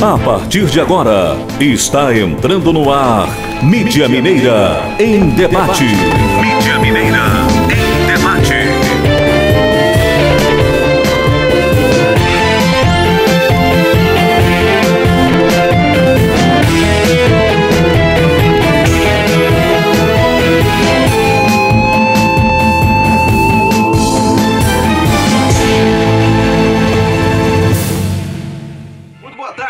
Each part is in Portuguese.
A partir de agora, está entrando no ar Mídia Mineira em Debate. Mídia Mineira em Debate.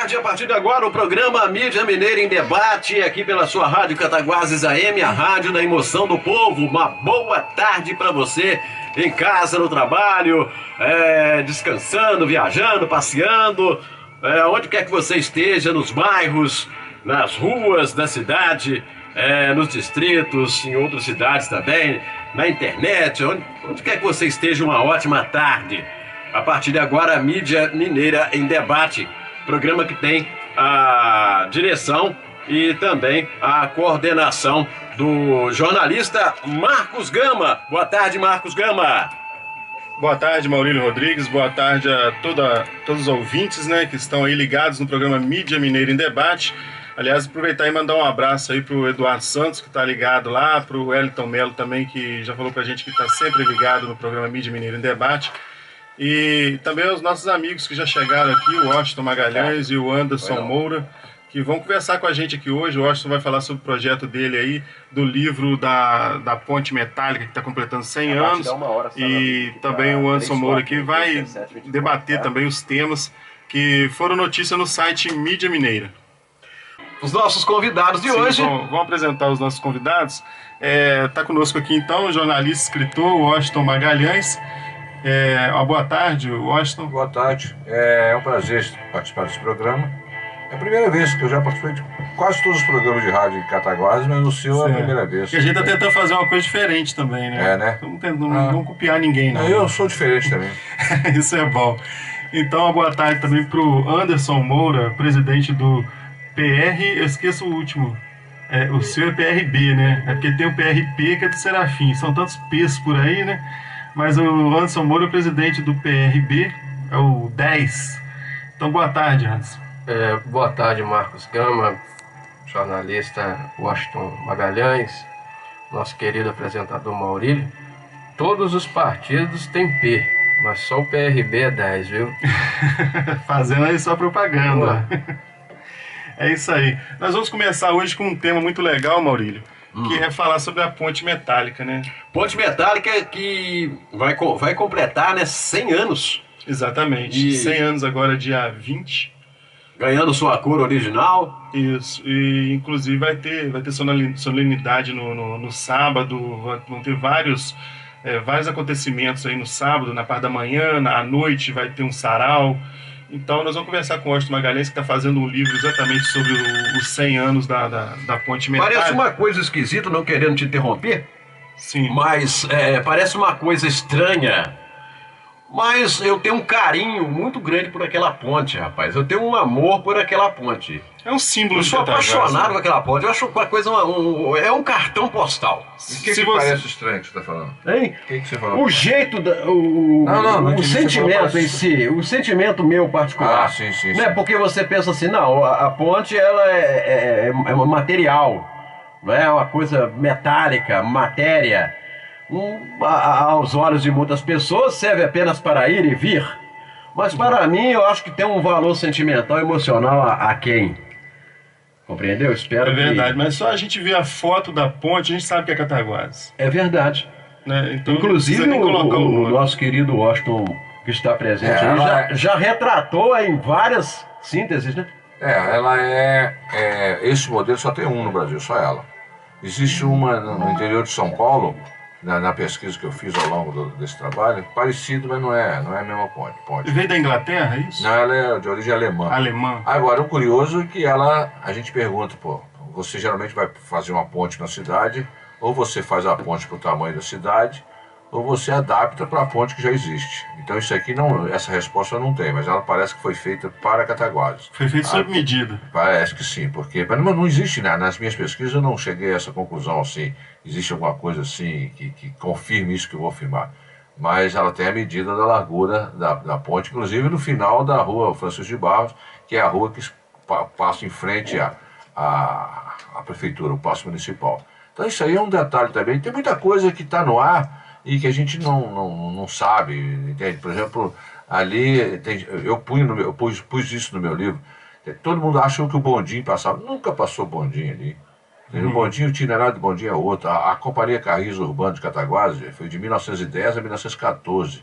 A partir de agora, o programa Mídia Mineira em Debate, aqui pela sua Rádio Cataguases AM, a rádio da emoção do povo. Uma boa tarde para você, em casa, no trabalho, descansando, viajando, passeando, onde quer que você esteja, nos bairros, nas ruas da cidade, nos distritos, em outras cidades também, na internet, onde quer que você esteja, uma ótima tarde. A partir de agora, Mídia Mineira em Debate. Programa que tem a direção e também a coordenação do jornalista Marcos Gama. Boa tarde, Marcos Gama. Boa tarde, Maurílio Rodrigues. Boa tarde a todos os ouvintes, né, que estão aí ligados no programa Mídia Mineira em Debate. Aliás, aproveitar e mandar um abraço aí pro Eduardo Santos, que está ligado lá, pro Wellington Melo também, que já falou pra gente que está sempre ligado no programa Mídia Mineira em Debate. E também aos nossos amigos que já chegaram aqui, o Washington Magalhães e o Anderson Moura, que vão conversar com a gente aqui hoje. O Washington vai falar sobre o projeto dele aí, do livro da Ponte Metálica, que está completando 100 anos. E também o Anderson Moura aqui vai debater também os temas que foram notícia no site Mídia Mineira. Os nossos convidados de hoje. Vamos apresentar os nossos convidados. Está conosco aqui então o jornalista e escritor Washington Magalhães. Uma boa tarde, Washington. Boa tarde, é um prazer participar desse programa. É a primeira vez que eu já participei de quase todos os programas de rádio em Cataguases, mas no seu é a primeira vez. E a gente está tentando fazer uma coisa diferente também, né? Né? Não vamos copiar ninguém, não. Eu sou diferente também. Isso é bom. Então, uma boa tarde também para o Anderson Moura, presidente do PR, eu esqueço o último. O seu é PRB, né? É porque tem o PRP, que é do Serafim. São tantos P's por aí, né? Mas o Anderson Moura é o presidente do PRB, é o 10. Então, boa tarde, Anderson. Boa tarde, Marcos Gama, jornalista Washington Magalhães, nosso querido apresentador Maurílio. Todos os partidos têm P, mas só o PRB é 10, viu? Fazendo aí só propaganda. É isso aí. Nós vamos começar hoje com um tema muito legal, Maurílio. Que é falar sobre a Ponte Metálica, né? Ponte Metálica que vai completar, né, 100 anos. Exatamente. 100 anos agora, dia 20. Ganhando sua cor original. Isso. E, inclusive, vai ter solenidade no sábado. Vão ter vários acontecimentos aí no sábado, na parte da manhã, à noite vai ter um sarau. Então nós vamos conversar com o Washington Magalhães, que está fazendo um livro exatamente sobre os 100 anos da Ponte Metálica. Parece uma coisa esquisita, não querendo te interromper. Sim. Mas parece uma coisa estranha. Mas eu tenho um carinho muito grande por aquela ponte, rapaz. Eu tenho um amor por aquela ponte. É um símbolo. Eu sou apaixonado por aquela ponte. Eu acho uma coisa, é um cartão postal. O que parece estranho que você está falando? Hein? O que você falou? O jeito, não o sentimento em si, o sentimento meu particular. Sim. Né? Porque você pensa assim, não, a ponte ela é um material, não é uma coisa metálica, matéria. Aos olhos de muitas pessoas serve apenas para ir e vir. Mas para mim eu acho que tem um valor sentimental, emocional a quem? Compreendeu? Espero que... É verdade, mas só a gente ver a foto da ponte, a gente sabe que é Cataguases. É verdade. Né? Então, inclusive o nosso querido Washington, que está presente aí, já retratou em várias sínteses, né? Ela esse modelo só tem um no Brasil, só ela. Existe uma no interior de São Paulo, na pesquisa que eu fiz ao longo desse trabalho, parecido, mas não é a mesma ponte. Veio da Inglaterra, é isso? Não, ela é de origem alemã. Agora, o curioso é que a gente pergunta, você geralmente vai fazer uma ponte na cidade, ou você faz a ponte para o tamanho da cidade, ou você adapta para a ponte que já existe. Então isso aqui essa resposta não tem, mas ela parece que foi feita para Cataguases. Foi feita sob medida. Parece que sim, porque mas não existe, nas minhas pesquisas eu não cheguei a essa conclusão assim, existe alguma coisa assim que confirme isso que eu vou afirmar. Mas ela tem a medida da largura da ponte, inclusive no final da rua Francisco de Barros, que é a rua que passo em frente à prefeitura, o passo municipal. Então isso aí é um detalhe também. Tem muita coisa que está no ar e que a gente não sabe, entende? Por exemplo, ali, eu pus isso no meu livro. Todo mundo acha que o bondinho passava. Nunca passou bondinho ali. O bondinho, o itinerário do bondinho é outro. A Companhia Carris Urbano de Cataguases foi de 1910 a 1914.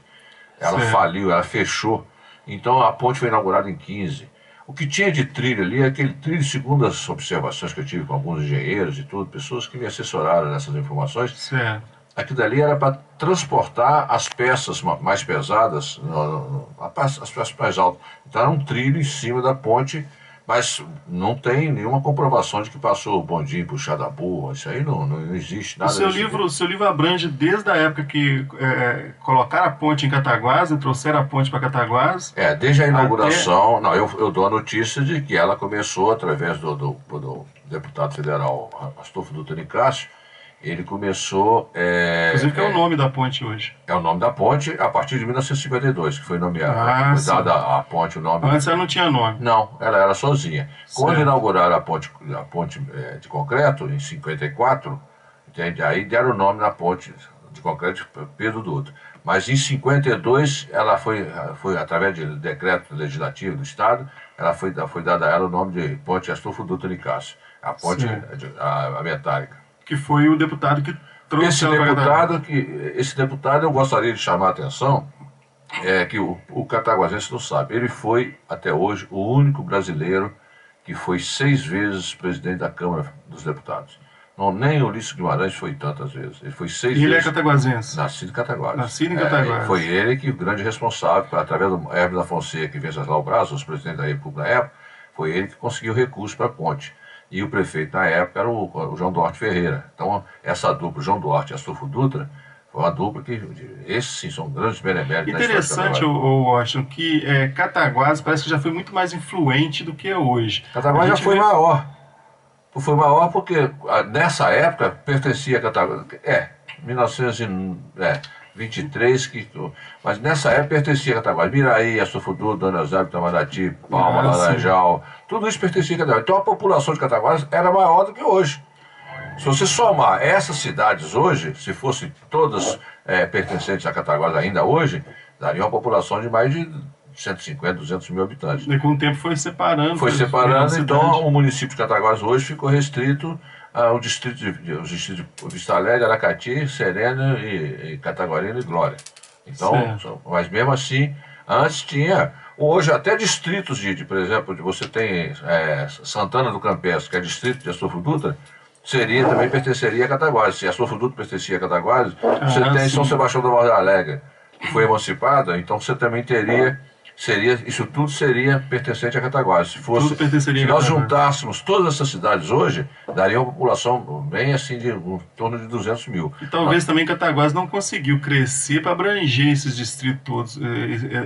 Ela faliu, ela fechou. Então a ponte foi inaugurada em 15. O que tinha de trilho ali é aquele trilho, segundo as observações que eu tive com alguns engenheiros e tudo, pessoas que me assessoraram nessas informações. Certo. Aquilo dali era para transportar as peças mais pesadas, as peças mais altas. Então era um trilho em cima da ponte, mas não tem nenhuma comprovação de que passou o bondinho puxado a burra. Isso aí não existe nada. O seu livro abrange desde a época que colocaram a ponte em Cataguases, trouxeram a ponte para Cataguases. Desde a inauguração. Não, eu dou a notícia de que ela começou através do deputado federal Astolfo Dutra Nicásio. Ele começou... Inclusive que é o nome da ponte hoje. É o nome da ponte a partir de 1952, que foi nomeada. Foi dada a ponte o nome. Antes ela não tinha nome. Não, ela era sozinha. Quando inauguraram a ponte de concreto, em 54, entende? Aí deram o nome na ponte de concreto de Pedro Dutra. Mas em 52, ela foi através de decreto legislativo do Estado, foi dada a ela o nome de Ponte Astolfo Dutra Nicásio. A ponte a metálica. Que foi o deputado que trouxe Esse deputado eu gostaria de chamar a atenção, que o cataguasense não sabe. Ele foi, até hoje, o único brasileiro que foi 6 vezes presidente da Câmara dos Deputados. Não, nem o Ulisses Guimarães foi tantas vezes. Ele foi 6 vezes. Ele é cataguasense? Nascido em Cataguases. Nascido em Cataguases. Foi ele que o grande responsável, através do Hermes da Fonseca e Venceslau Braz, os presidentes da República na época, foi ele que conseguiu recursos para a ponte. E o prefeito na época era o João Duarte Ferreira. Então, essa dupla, João Duarte e Astolfo Dutra, foi uma dupla que, esses sim, são grandes beneméritos. Interessante, Washington, que Cataguases parece que já foi muito mais influente do que é hoje. Cataguases já foi maior. Foi maior porque, nessa época, pertencia a Cataguases. 1923, mas nessa época pertencia a Cataguases. Miraí, Astolfo Dutra, Dona Eusébio, Tamandarati, Palma, Laranjal, tudo isso pertencia a Cataguases. Então a população de Cataguases era maior do que hoje. Se você somar essas cidades hoje, se fossem todas pertencentes a Cataguases ainda hoje, daria uma população de mais de 150, 200 mil habitantes. E com o tempo foi separando. Então o município de Cataguases hoje ficou restrito ao distrito de Vista Alegre, Aracati, Serena e Cataguarina e Glória. Então, mas mesmo assim, antes tinha... Hoje até distritos por exemplo, você tem Santana do Campestre, que é distrito de Astolfo Dutra, também pertenceria a Cataguases. Se Astolfo Dutra pertencia a Cataguases, você tem São Sebastião do Morro Alegre, que foi emancipada, então você também teria... isso tudo seria pertencente a Cataguases. Se nós juntássemos todas essas cidades hoje, daria uma população bem assim de em torno de 200 mil. E talvez também Cataguases não conseguiu crescer para abranger esses distritos todos,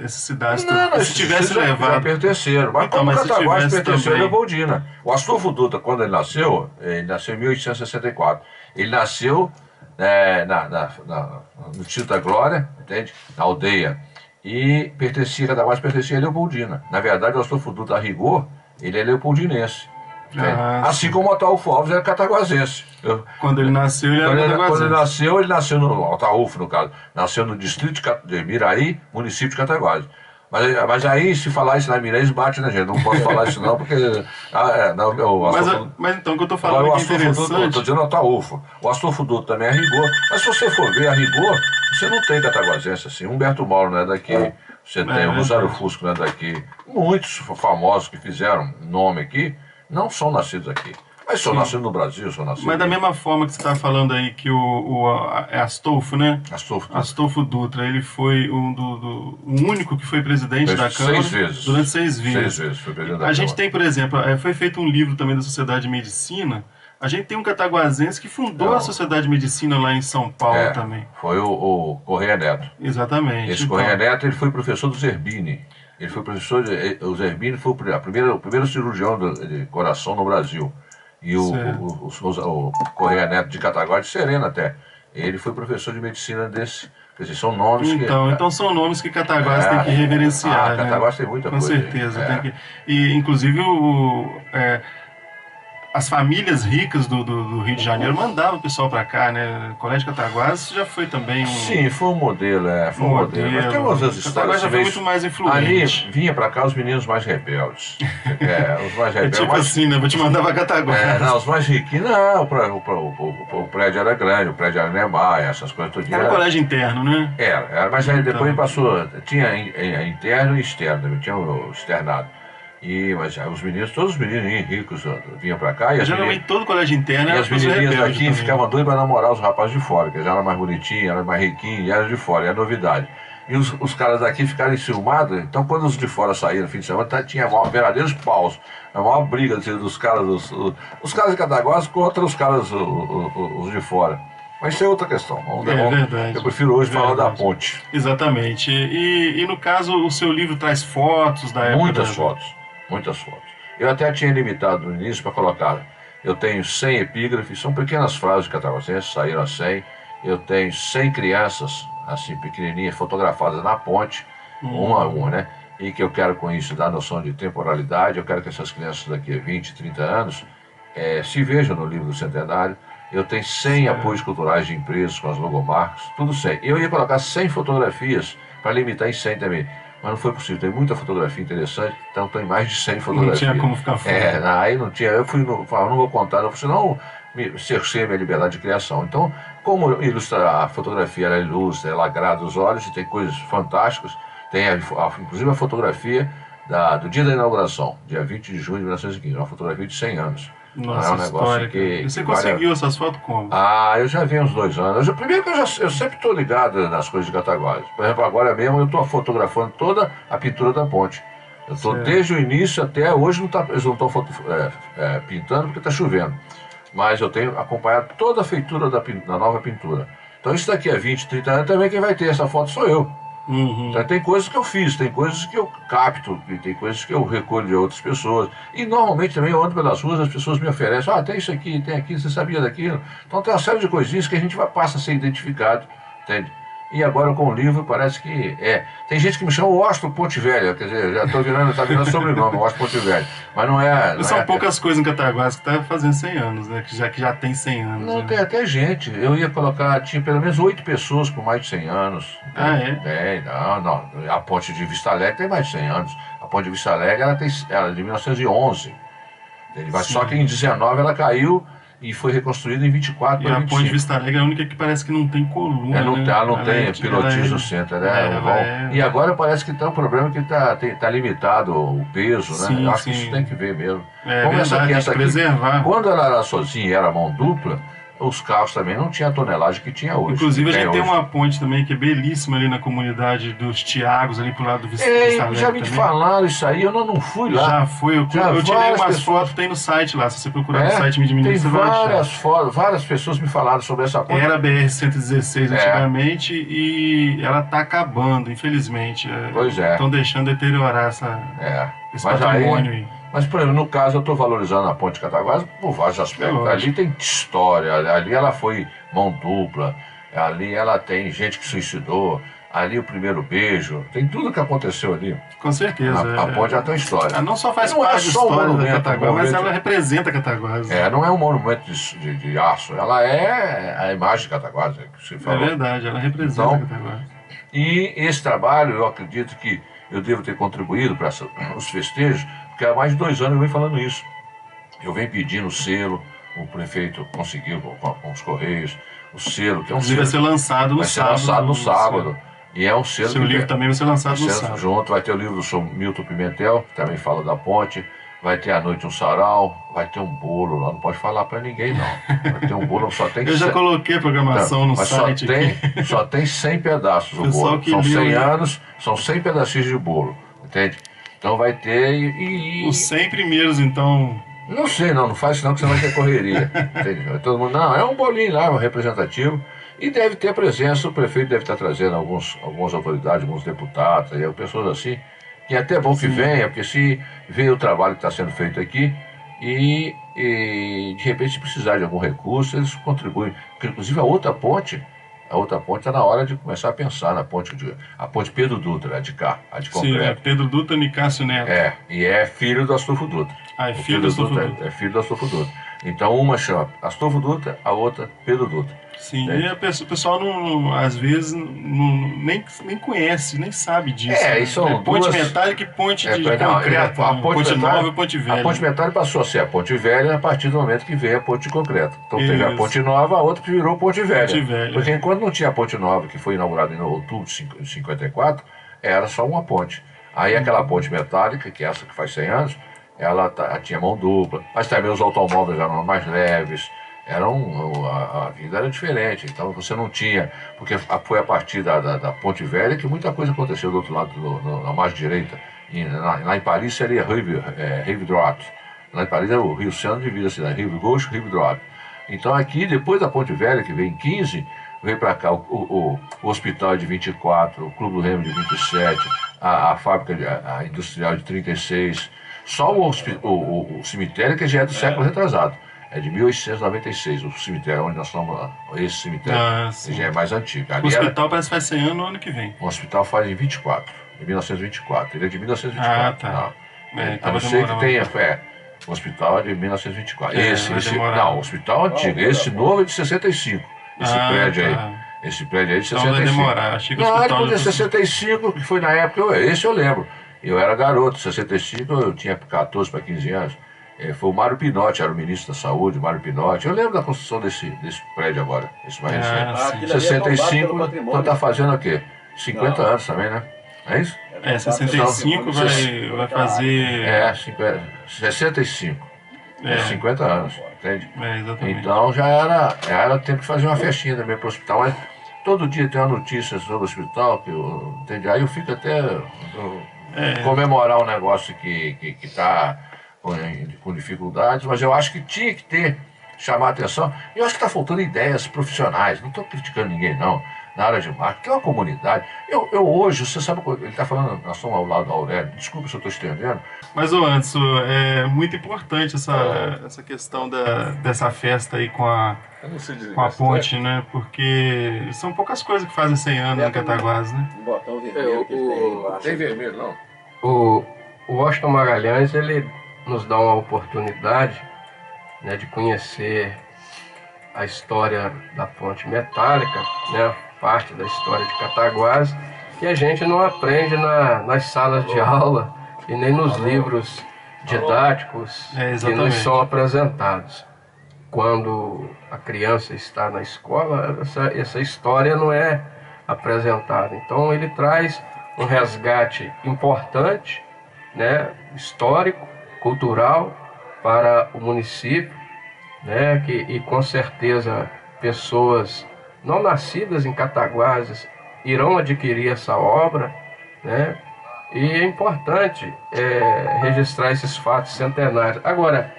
essas cidades todas. Se tivesse levado... Já pertenceram. Mas então, Cataguases pertenceu a Leopoldina. O Astolfo Dutra, quando ele nasceu em 1864. Ele nasceu no Tito da Glória, entende? Na aldeia. E Cataguases pertencia a Leopoldina. Na verdade, o Astolfo Dutra, a rigor, ele é leopoldinense. Assim como o Ataúfo Alves é cataguasense. Quando ele nasceu, ele era cataguasense. Quando ele nasceu no Ataúfo, no caso. Nasceu no distrito de Miraí, município de Cataguases. Mas aí, se falar isso na Minas, bate na gente. Não posso falar isso não, porque... mas então, o que eu estou falando aqui é interessante... Estou dizendo Ataúfo. O Astolfo Dutra também é rigor. Mas se você for ver a rigor, você não tem cataguasense assim. Humberto Mauro não é daqui. Você tem o Rosário Fusco não é daqui. Muitos famosos que fizeram nome aqui não são nascidos aqui. Mas são nascidos no Brasil, são nascidos... Mas da mesma forma que você está falando aí que é Astolfo, né? Astolfo Dutra, ele foi o único que foi presidente da Câmara. 6 vezes. Durante 6 vezes. 6 vezes foi presidente da Câmara. A gente tem, por exemplo, foi feito um livro também da Sociedade de Medicina. A gente tem um cataguasense que fundou a Sociedade de Medicina lá em São Paulo também. Foi o Correia Neto. Exatamente. Esse Correia Neto, ele foi professor do Zerbini. Ele foi professor... O Zerbini foi o primeiro cirurgião de coração no Brasil. E o Correia Neto de Cataguases, de Serena até, ele foi professor de medicina desse Quer dizer, são nomes Então são nomes que Cataguases tem que reverenciar. Cataguases tem muita coisa. Com certeza. Tem que, e, inclusive, as famílias ricas do Rio de Janeiro mandavam o pessoal para cá, né? O Colégio Cataguases já foi também Sim, foi um modelo, foi um modelo. Mas tem umas histórias. Cataguases já foi muito mais influente. Ali vinha para cá os meninos mais rebeldes. Os mais rebeldes. Tipo assim, né? Vou te mandar para Cataguases. Não, os mais riquinhos, não. O prédio era grande, o prédio era Neymar, essas coisas tudo. Era um colégio interno, né? Era, mas aí depois passou. Tinha interno e externo, tinha o externado. Mas os meninos, todos os meninos ricos vinham pra cá. Geralmente todo colégio interno era. E as menininhas daqui ficavam doidas para namorar os rapazes de fora, que já eram mais bonitinhos, eram mais riquinhos, e eram de fora, era novidade. E os caras daqui ficaram enciumados, então quando os de fora saíram no fim de semana, tinha verdadeiros paus. A maior briga dos caras, os caras de Cataguases contra os caras os de fora. Mas isso é outra questão. Verdade. Eu prefiro hoje falar da ponte. Exatamente. E no caso, o seu livro traz fotos da época? Muitas fotos. Eu até tinha limitado no início para colocar. Eu tenho 100 epígrafes, são pequenas frases cataguasenses, saíram a 100. Eu tenho 100 crianças, assim, pequenininhas, fotografadas na ponte, uma a uma, né? E que eu quero com isso dar noção de temporalidade. Eu quero que essas crianças daqui a 20, 30 anos se vejam no livro do Centenário. Eu tenho 100 apoios culturais de empresas com as logomarcas, tudo 100. Eu ia colocar 100 fotografias para limitar em 100 também. Mas não foi possível, tem muita fotografia interessante, então tem mais de 100 fotografias. Não tinha como ficar fora. Aí não tinha, eu não vou contar, senão cercei a minha liberdade de criação. Então, como a fotografia, ela ilustra, ela agrada os olhos e tem coisas fantásticas, tem inclusive a fotografia do dia da inauguração, dia 20 de junho de 1915, uma fotografia de 100 anos. Nossa, é um negócio que você conseguiu essas fotos como? Eu já vi uns 2 anos. Primeiro que eu sempre estou ligado nas coisas de Cataguases. Por exemplo, agora mesmo eu estou fotografando toda a pintura da ponte. Eu estou desde o início até hoje, eles não estão pintando porque está chovendo. Mas eu tenho acompanhado toda a feitura da nova pintura. Então isso daqui a 20, 30 anos também quem vai ter essa foto sou eu. Então, tem coisas que eu fiz, tem coisas que eu capto, tem coisas que eu recolho de outras pessoas. E normalmente também eu ando pelas ruas, as pessoas me oferecem, tem isso aqui, tem aquilo, você sabia daquilo? Então tem uma série de coisinhas que a gente passa a ser identificado, entende? E agora com o livro parece que tem gente que me chama Washington Ponte Velha, quer dizer, já estou virando sobrenome, Washington Ponte Velha. Mas não é. São poucas coisas em Cataguases que está fazendo 100 anos, né? Que já tem 100 anos. Não, tem até gente. Eu ia colocar, tinha pelo menos 8 pessoas com mais de 100 anos. Não. A ponte de Vista Alegre tem mais de 100 anos. A ponte de Vista Alegre ela é de 1911. Só que em 19 ela caiu. E foi reconstruída em 24 para 25. E a ponte de Vista Alegre é a única que parece que não tem coluna, ela não tem pilotis no centro, né? E agora parece que tem um problema que está limitado o peso, né? Eu acho que isso tem que ver mesmo. Como essa aqui, preservar. Quando ela era sozinha e era mão dupla, os carros também não tinham a tonelagem que tinha hoje. Inclusive a gente tem uma ponte também que é belíssima ali na comunidade dos Tiagos, ali pro lado do Vista Alegre. Já me falaram isso aí, eu não fui lá. Já fui, eu tirei umas fotos, tem no site lá, se você procurar no site Mídia Mineira, você vai achar. Várias pessoas me falaram sobre essa ponte. Era a BR-116 antigamente e ela tá acabando, infelizmente. Pois é. Estão deixando deteriorar esse patrimônio aí. Mas, por exemplo, no caso, eu estou valorizando a ponte de Cataguases por vários aspectos. Ali tem história, ali ela foi mão dupla, ali ela tem gente que suicidou, ali o primeiro beijo, tem tudo que aconteceu ali. Com certeza. A ponte já tem história. Ela não só faz parte da história da Cataguases, mas ela representa Cataguases. Não é um monumento de aço, ela é a imagem de Cataguases, que você falou. É verdade, ela representa Cataguases. E esse trabalho, eu acredito que eu devo ter contribuído para os festejos, porque há mais de 2 anos eu venho falando isso. Eu venho pedindo o selo, o prefeito conseguiu com os Correios, o selo, que é um selo. Vai ser lançado no sábado. Vai ser lançado no sábado. E é um selo. Seu livro também vai ser lançado no sábado. Junto, vai ter o livro do Sr. Milton Pimentel, que também fala da ponte. Vai ter à noite um sarau, vai ter um bolo lá, não pode falar pra ninguém não. Vai ter um bolo, só tem... Eu já coloquei a programação no site só tem 100 pedaços o bolo. São 100 anos, são 100 pedacinhos de bolo, entende? Então vai ter Os 100 primeiros, então... Não sei, não faz isso não, que você vai ter correria. Entende? Todo mundo, é um bolinho lá, um representativo. E deve ter presença, o prefeito deve estar trazendo algumas autoridades, alguns deputados, pessoas assim, que é até bom que venha, porque se vê o trabalho que está sendo feito aqui e de repente se precisar de algum recurso, eles contribuem. Porque, inclusive a outra ponte, A outra ponte está na hora de começar a pensar na ponte Pedro Dutra, a de cá, a de concreto. Sim, é Pedro Dutra Nicásio Neto. E é filho do Astolfo Dutra. É filho do Astolfo Dutra. É filho do Astolfo Dutra. Então uma chama Astolfo Dutra, a outra Pedro Dutra. Sim, e o pessoal às vezes nem conhece, nem sabe disso. Isso são ponte metálica e ponte de concreto. A ponte nova e ponte velha. A ponte metálica passou a ser a ponte velha a partir do momento que veio a ponte de concreto. Então teve a ponte nova, a outra que virou ponte velha. Porque enquanto não tinha a ponte nova, que foi inaugurada em outubro de 54, era só uma ponte. Aí aquela ponte metálica, que é essa que faz 100 anos, ela tinha mão dupla, mas também os automóveis eram mais leves. A vida era diferente, então você não tinha, porque foi a partir da Ponte Velha que muita coisa aconteceu do outro lado, na margem direita. Lá em Paris seria Rive Droite. Lá em Paris o Rio Sena divide a cidade, Rive Gauche, Rive Droite. Então aqui, depois da Ponte Velha, que veio em 15, veio para cá o hospital de 24, o Clube do Remo de 27, a fábrica industrial de 36, só o cemitério que já é do século retrasado. É de 1896, o cemitério onde nós estamos lá. Esse cemitério já é mais antigo. O hospital parece que faz 100 anos no ano que vem. O hospital faz em 1924. Ele é de 1924. Ah, tá. A não ser que tenha o hospital é de 1924. Não, o hospital antigo. Esse novo é de 65. Esse prédio aí. Esse prédio aí é de 65. Então vai demorar. Achei que o hospital de 65, que foi na época, esse eu lembro. Eu era garoto, em 65 eu tinha 14 para 15 anos. Foi o Mário Pinotti, era o ministro da Saúde, Mário Pinotti. Eu lembro da construção desse prédio agora, esse mais recente. 65, então está fazendo o quê? 50 anos também, né? É isso? 65 vai fazer... 65. 50 anos, entende? Exatamente. Então já era tempo de fazer uma festinha também para o hospital, mas todo dia tem uma notícia sobre o hospital, entende? Aí eu fico até comemorar um negócio que está... com dificuldades, mas eu acho que tinha que chamar a atenção. Eu acho que está faltando ideias profissionais, não estou criticando ninguém não, na área de marketing, é uma comunidade. Eu hoje, você sabe, ele está falando, nós estamos ao lado do Aurélio, desculpa se eu estou estendendo. Mas, Anderson, é muito importante essa questão dessa festa aí com a ponte, né? Porque são poucas coisas que fazem 100 anos em Cataguases, né? Tem vermelho, não? O Washington Magalhães, ele nos dá uma oportunidade, né, de conhecer a história da ponte metálica, né, parte da história de Cataguases, que a gente não aprende nas salas de aula e nem nos livros didáticos que nos são apresentados. Quando a criança está na escola, essa história não é apresentada. Então ele traz um resgate importante, né, histórico, cultural para o município, né, e com certeza pessoas não nascidas em Cataguases irão adquirir essa obra, né, e é importante registrar esses fatos centenários. Agora,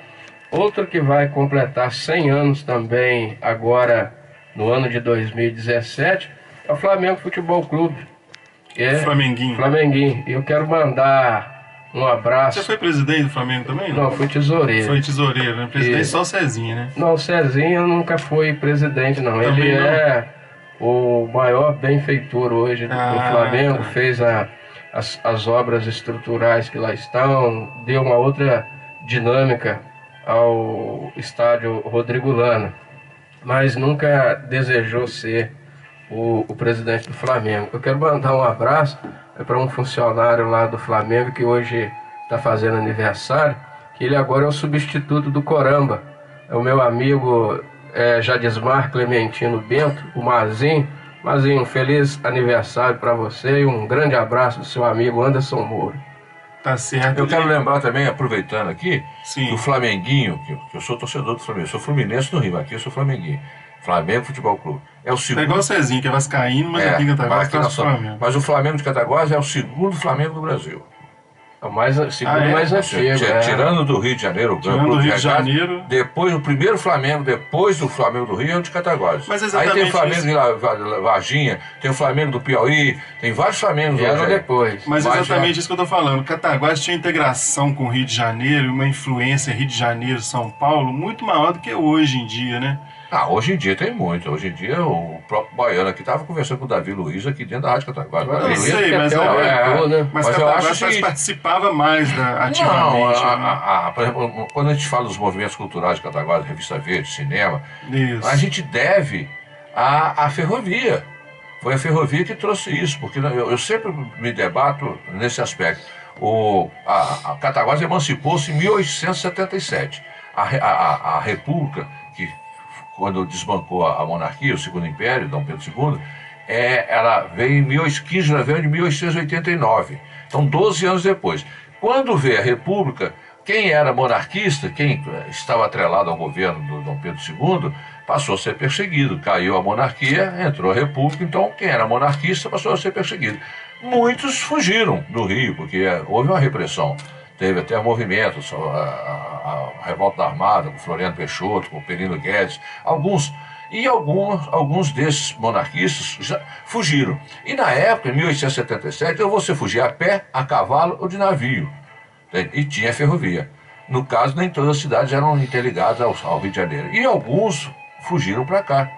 outro que vai completar 100 anos também agora no ano de 2017 é o Flamengo Futebol Clube. Flamenguinho. Eu quero mandar um abraço. Você foi presidente do Flamengo também? Não, fui tesoureiro. Foi tesoureiro, né? Presidente só o Cezinha, né? Não, o Cezinha nunca foi presidente, não. Também ele não. É o maior benfeitor hoje do Flamengo, fez as obras estruturais que lá estão, deu uma outra dinâmica ao estádio Rodrigo Lana, mas nunca desejou ser o presidente do Flamengo. Eu quero mandar um abraço para um funcionário lá do Flamengo que hoje está fazendo aniversário, que ele agora é o substituto do Coramba. É o meu amigo Jadismar Clementino Bento, o Mazinho. Mazinho, um feliz aniversário para você e um grande abraço do seu amigo Anderson Moura. Tá certo. Eu quero lembrar também, aproveitando aqui, Sim. do Flamenguinho, que eu sou torcedor do Flamengo, eu sou fluminense no Rio, aqui eu sou Flamenguinho. Flamengo Futebol Clube. É o segundo. É igual o Cezinho, que é vascaíno, mas aqui em Cataguases mas o Flamengo de Cataguases é o segundo Flamengo do Brasil. É o mais antigo. Tirando do Rio de Janeiro, depois o primeiro Flamengo, depois do Flamengo do Rio, é o de Cataguases. Mas exatamente. Aí tem o Flamengo de Varginha, tem o Flamengo do Piauí, tem vários Flamengos lá depois. Mas exatamente isso que eu tô falando. Cataguases tinha integração com o Rio de Janeiro, uma influência Rio de Janeiro, São Paulo, muito maior do que hoje em dia, né? Hoje em dia tem muito. Hoje em dia o próprio Baiano aqui estava conversando com o Davi Luiz aqui dentro da Rádio Cataguás. Eu sei, mas Cataguás participava mais ativamente. Não, por exemplo, quando a gente fala dos movimentos culturais de Cataguás, Revista Verde, cinema, a gente deve à ferrovia. Foi a ferrovia que trouxe isso, porque eu sempre me debato nesse aspecto. A Cataguás emancipou-se em 1877. A República, que quando desbancou a monarquia, o Segundo Império, Dom Pedro II, ela veio em 15 de novembro de 1889. Então, 12 anos depois. Quando veio a República, quem era monarquista, quem estava atrelado ao governo do Dom Pedro II, passou a ser perseguido. Caiu a monarquia, entrou a República, então quem era monarquista passou a ser perseguido. Muitos fugiram do Rio, porque houve uma repressão. Teve até movimentos, a Revolta da Armada, com Floriano Peixoto, com Perino Guedes, alguns desses monarquistas já fugiram. E na época, em 1877, você fugia a pé, a cavalo ou de navio. E tinha ferrovia. No caso, nem todas as cidades eram interligadas ao Rio de Janeiro. E alguns fugiram para cá.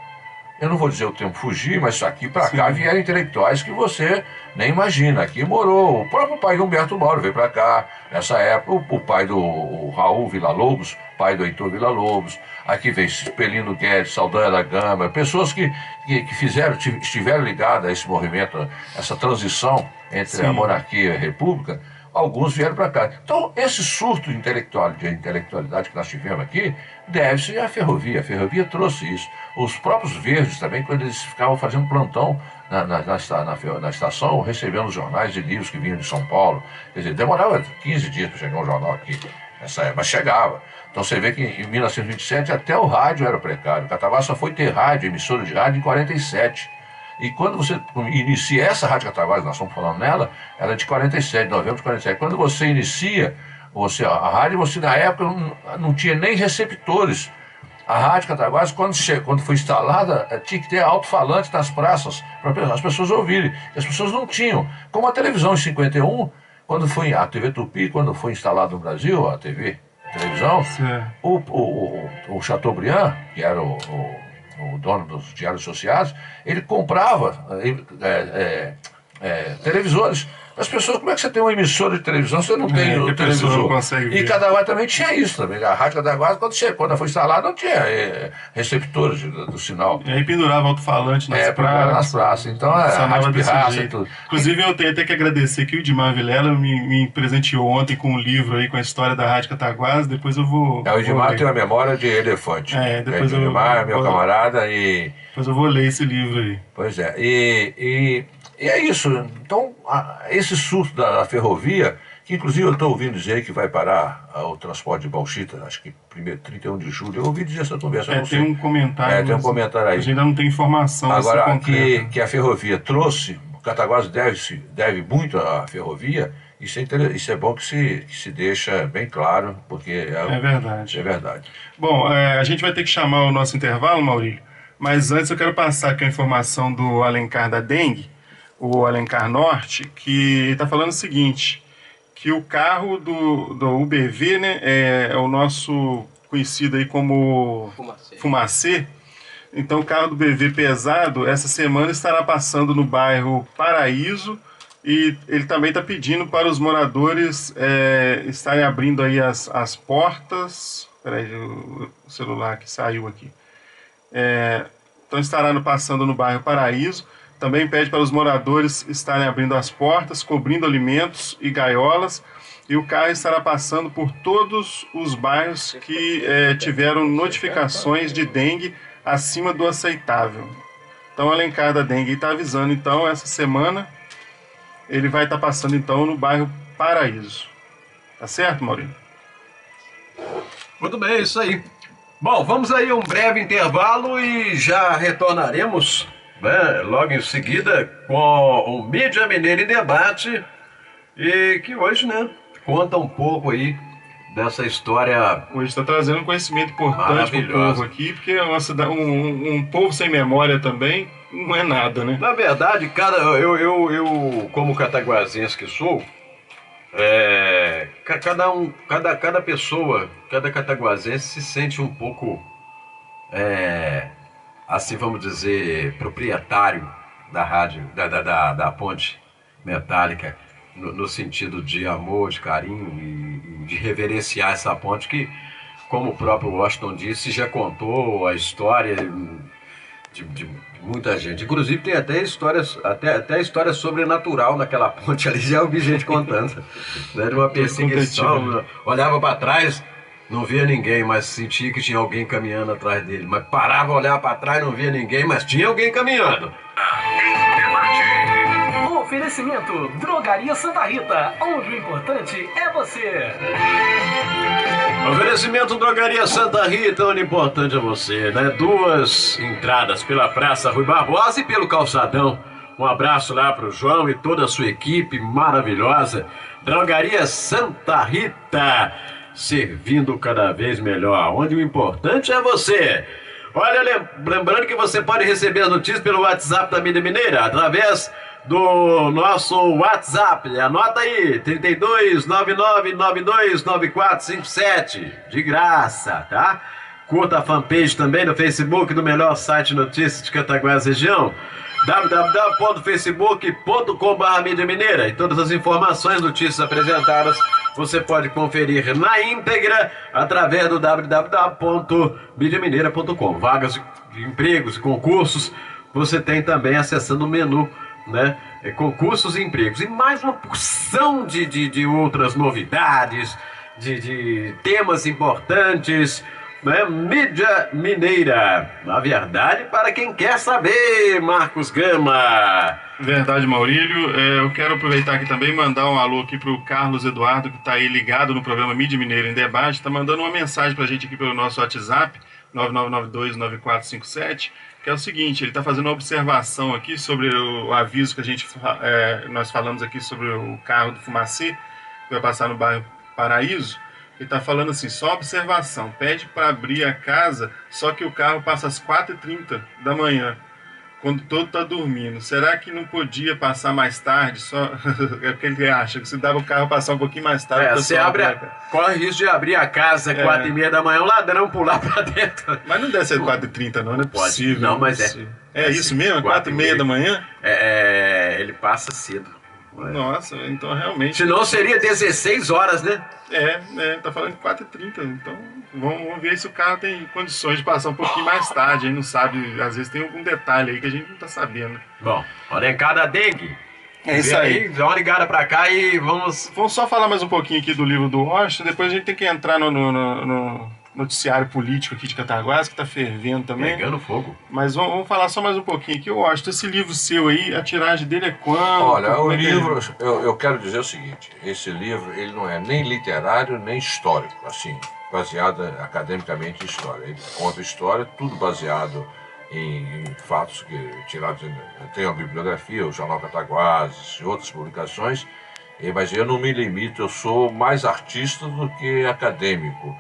Eu não vou dizer o termo fugir, mas aqui para cá vieram intelectuais que você nem imagina. Aqui morou o próprio pai do Humberto Mauro, veio para cá nessa época, o pai do Raul Villa-Lobos, pai do Heitor Villa-Lobos. Aqui veio Pelino Guedes, Saldanha da Gama, pessoas que estiveram ligadas a esse movimento, essa transição entre a monarquia e a república. Alguns vieram para cá. Então, esse surto de intelectualidade que nós tivemos aqui deve-se à ferrovia. A ferrovia trouxe isso. Os próprios verdes também, quando eles ficavam fazendo plantão na estação, recebendo os jornais e livros que vinham de São Paulo. Quer dizer, demorava 15 dias para chegar um jornal aqui, nessa época, mas chegava. Então você vê que em 1927 até o rádio era precário. Cataguás só foi ter rádio, emissora de rádio, em 47. E quando você inicia essa Rádio Cataguás, nós estamos falando nela, ela é de 47, novembro de 47. Quando você inicia a rádio, você na época não tinha nem receptores. A Rádio Cataguás, quando foi instalada, tinha que ter alto-falante nas praças para as pessoas ouvirem. E as pessoas não tinham. Como a televisão em 51, quando foi a TV Tupi, quando foi instalada no Brasil, a televisão, o Chateaubriand, que era o dono dos Diários Associados, ele comprava televisores. As pessoas, como é que você tem uma emissora de televisão se você não tem o televisor? E Cataguás também tinha isso também. A Rádio Cataguás, quando foi instalada, não tinha receptores do sinal. E aí pendurava alto-falante nas praças. Então, rádio pirraça e tudo. Inclusive, eu tenho até que agradecer que o Edmar Vilela me presenteou ontem com um livro aí com a história da Rádio Cataguás. Depois eu vou... O Edmar tem uma memória de elefante. Depois o Edmar é meu camarada e... Depois eu vou ler esse livro aí. Pois é. E é isso. Então, esse surto da ferrovia, que inclusive eu estou ouvindo dizer que vai parar o transporte de bauxita, acho que 31 de julho. Eu ouvi dizer essa conversa. Tem um comentário. Tem um comentário aí. A gente ainda não tem informação. Agora, que a ferrovia trouxe, o Cataguás deve muito à ferrovia. Isso é bom que se deixa bem claro, porque é verdade. É verdade. Bom, a gente vai ter que chamar o nosso intervalo, Maurílio, mas antes eu quero passar aqui a informação do Alencar da Dengue, o Alencar Norte, que está falando o seguinte, que o carro do UBV, né, é o nosso conhecido aí como Fumacê. Então o carro do UBV pesado, essa semana estará passando no bairro Paraíso, e ele também está pedindo para os moradores estarem abrindo aí as portas. Peraí, o celular que saiu aqui. Então estará passando no bairro Paraíso. Também pede para os moradores estarem abrindo as portas, cobrindo alimentos e gaiolas. E o carro estará passando por todos os bairros que tiveram notificações de dengue acima do aceitável. Então o Alencar da Dengue está avisando, então, essa semana ele vai estar passando, então, no bairro Paraíso. Tá certo, Maurílio? Muito bem, é isso aí. Bom, vamos aí a um breve intervalo e já retornaremos, né, logo em seguida com o Mídia Mineira em Debate, e que hoje, né, conta um pouco aí dessa história. Hoje está trazendo um conhecimento importante para o povo aqui, porque um povo sem memória também não é nada, né? Na verdade, eu como cataguasense que sou, cada pessoa, cada cataguasense se sente um pouco assim vamos dizer, proprietário da rádio, da ponte metálica, no sentido de amor, de carinho e de reverenciar essa ponte que, como o próprio Washington disse, já contou a história de muita gente. Inclusive tem até história sobrenatural naquela ponte ali, já ouvi gente contando, né, de uma perseguição, olhava para trás, não via ninguém, mas sentia que tinha alguém caminhando atrás dele, mas parava, olhava para trás, não via ninguém, mas tinha alguém caminhando. Oferecimento Drogaria Santa Rita, onde o importante é você. Oferecimento Drogaria Santa Rita, onde o importante é você, né? 2 entradas pela Praça Rui Barbosa e pelo Calçadão. Um abraço lá pro João e toda a sua equipe maravilhosa. Drogaria Santa Rita, servindo cada vez melhor, onde o importante é você. Olha, lembrando que você pode receber as notícias pelo WhatsApp da Mídia Mineira, através do nosso WhatsApp. Anota aí, 3299929457, de graça, tá? Curta a fanpage também no Facebook do melhor site de notícias de Cataguases região, www.facebook.com/Mídia Mineira, e todas as informações, notícias apresentadas você pode conferir na íntegra através do www.mídiamineira.com. Vagas de empregos e concursos você tem também acessando o menu, né? Concursos e empregos. E mais uma porção de outras novidades, de temas importantes, né? Mídia Mineira, na verdade, para quem quer saber, Marcos Gama. Verdade, Maurílio. Eu quero aproveitar aqui também e mandar um alô aqui para o Carlos Eduardo, que está aí ligado no programa Mídia Mineira em Debate, está mandando uma mensagem para a gente aqui pelo nosso WhatsApp, 99929457, que é o seguinte: ele está fazendo uma observação aqui sobre o aviso que nós falamos aqui sobre o carro do Fumacê, que vai passar no bairro Paraíso. Ele está falando assim: só observação, pede para abrir a casa, só que o carro passa às 4h30 da manhã, quando todo está dormindo. Será que não podia passar mais tarde? Só é o que ele acha, que se dava o carro passar um pouquinho mais tarde. Você corre risco de abrir a casa 4h30 da manhã, um ladrão pular para dentro. Mas não deve ser 4h30 não é possível. Não, mas é isso mesmo? 4h30 da manhã? Ele passa cedo. Nossa, então realmente... Senão seria 16 horas, né? Tá falando de 4h30, então vamos ver se o carro tem condições de passar um pouquinho mais tarde, a gente não sabe, às vezes tem algum detalhe aí que a gente não tá sabendo. Bom, olha, cada dengue. É isso aí. Dá uma ligada pra cá e vamos só falar mais um pouquinho aqui do livro do Washington, depois a gente tem que entrar no noticiário político aqui de Cataguases, que tá fervendo também. Pegando fogo. Mas vamos falar só mais um pouquinho aqui. Washington, esse livro seu aí, a tiragem dele é quando? Olha, o livro, eu quero dizer o seguinte: esse livro, ele não é nem literário, nem histórico, assim, baseado academicamente em história. Ele conta história, tudo baseado em fatos tirados. Tem a bibliografia, o Jornal Cataguases e outras publicações, mas eu não me limito, eu sou mais artista do que acadêmico.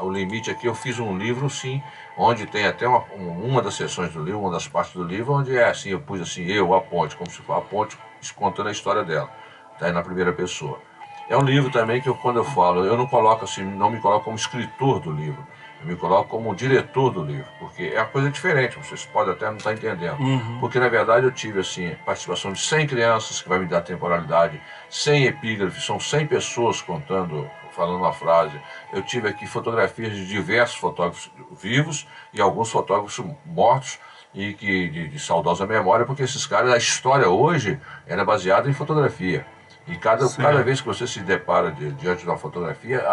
O limite aqui, eu fiz um livro, sim, onde tem até uma das sessões do livro, uma das partes do livro, onde é assim, eu pus assim, a ponte, como se fosse a ponte contando a história dela, tá aí na primeira pessoa. É um livro também que quando eu falo, eu não coloco assim, não me coloco como escritor do livro, eu me coloco como diretor do livro, porque é uma coisa diferente, vocês podem até não estar entendendo. Porque na verdade eu tive assim, participação de 100 crianças, que vai me dar temporalidade, 100 epígrafes, são 100 pessoas falando uma frase. Eu tive aqui fotografias de diversos fotógrafos vivos e alguns fotógrafos mortos, e que de saudosa memória, porque esses caras, a história hoje era baseada em fotografia. E cada vez que você se depara diante de uma fotografia,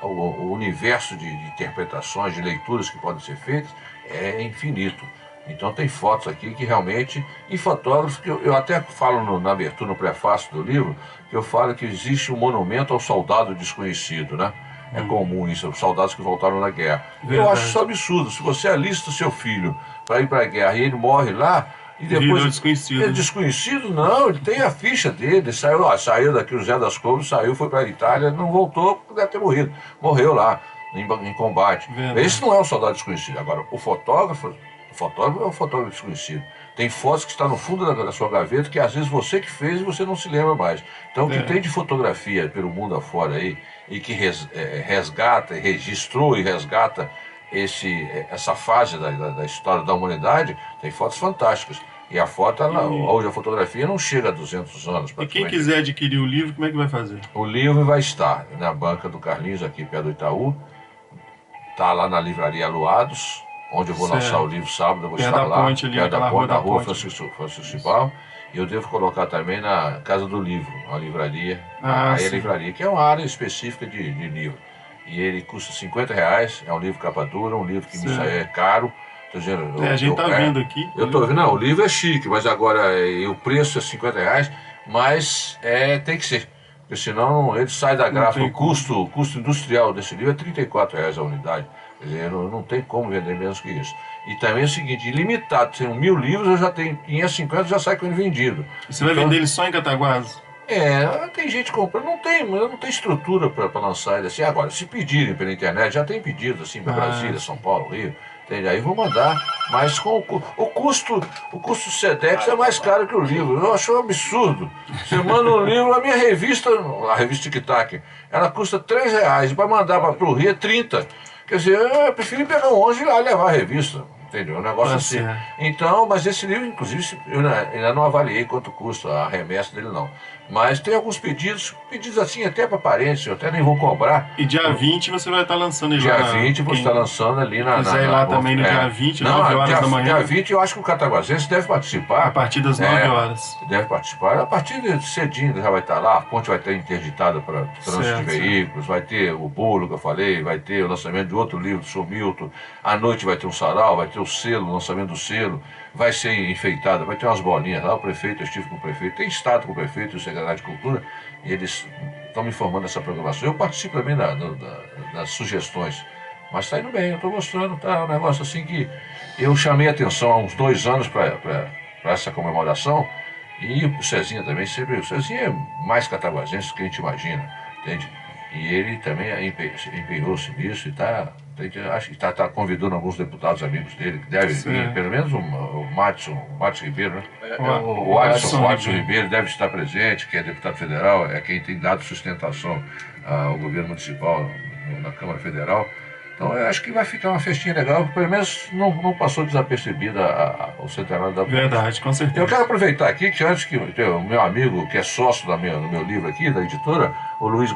o universo de interpretações, de leituras que podem ser feitas é infinito. Então tem fotos aqui que realmente, e fotógrafos que eu até falo na abertura, no prefácio do livro, que eu falo que existe um monumento ao soldado desconhecido, né? É comum isso, os soldados que voltaram na guerra. Verdade. Eu acho isso absurdo. Se você alista seu filho para ir para a guerra e ele morre lá, e depois desconhecido. Ele desconhecido, não, ele tem a ficha dele, saiu daqui, o Zé das Couves saiu, foi para a Itália, não voltou, deve ter morrido. Morreu lá, em combate. Verdade. Esse não é um soldado desconhecido. Agora, o fotógrafo é um fotógrafo desconhecido. Tem fotos que estão no fundo da sua gaveta que às vezes você que fez e você não se lembra mais. Então o que tem de fotografia pelo mundo afora aí, e que resgata, registrou e resgata essa fase da história da humanidade, tem fotos fantásticas. E a foto, hoje a fotografia não chega a 200 anos. E quem quiser adquirir o livro, como é que vai fazer? O livro vai estar na banca do Carlinhos, aqui perto do Itaú. Está lá na livraria Aluados, onde eu vou lançar o livro sábado. Eu vou estar lá, perto da ponte, na rua Francisco Cibal. E eu devo colocar também na Casa do Livro, uma livraria. A livraria, que é uma área específica de livro. E ele custa R$50, é um livro capa dura, um livro que me é caro. Tô dizendo, a gente está vendo aqui. Eu estou vendo, não, o livro é chique, mas agora o preço é R$50, mas tem que ser. Porque senão ele sai da gráfica. O custo industrial desse livro é R$34 a unidade. Quer dizer, não tem como vender menos que isso. E também é o seguinte, ilimitado, tem 1000 livros, eu já tenho 550, já sai com ele vendido. Você vai vender ele só em Cataguases? Tem gente comprando, não tem estrutura para lançar ele assim. Agora, se pedirem pela internet, já tem pedido assim para Brasília, São Paulo, Rio. Entende? Aí vou mandar, mas com o custo Sedex é mais caro que o livro. Eu acho um absurdo. Você manda um livro, a minha revista, a revista Tic Tac, ela custa R$3, para mandar para o Rio é 30. Quer dizer, eu prefiro pegar um ônibus e lá levar a revista. Entendeu? Um negócio assim. Então, mas esse livro, inclusive, eu ainda não avaliei quanto custa a remessa dele, não. Mas tem alguns pedidos assim, até para parentes, eu até nem vou cobrar. E dia 20 você vai estar lançando ele dia lá. Dia 20 vou estar lançando ali na... quiser ir lá também no dia 20, 9 horas da manhã. Dia 20 eu acho que o cataguasense deve participar. A partir das 9 horas. Deve participar. A partir de cedinho já vai estar lá, a ponte vai estar interditada para trânsito de veículos, vai ter o bolo que eu falei, vai ter o lançamento de outro livro do Sr. Milton, à noite vai ter um sarau, vai ter o selo, o lançamento do selo, vai ser enfeitada, vai ter umas bolinhas lá, o prefeito, eu estive com o prefeito, tem estado com o prefeito e o secretário de Cultura, e eles estão me informando dessa programação. Eu participo também das sugestões, mas está indo bem, eu estou gostando, tá um negócio assim que eu chamei a atenção há uns 2 anos para essa comemoração, e o Cezinha também, o Cezinha é mais cataguasense do que a gente imagina, entende? E ele também empenhou-se nisso e acho que está convidando alguns deputados amigos dele, que deve vir, pelo menos o Márcio Ribeiro, né? O Watson Ribeiro deve estar presente, que é deputado federal, é quem tem dado sustentação ao governo municipal na Câmara Federal. Então eu acho que vai ficar uma festinha legal, pelo menos não passou desapercebida o centenário da ponte. Verdade, com certeza. Eu quero aproveitar aqui que antes que o meu amigo, que é sócio do meu livro aqui, da editora, o Luiz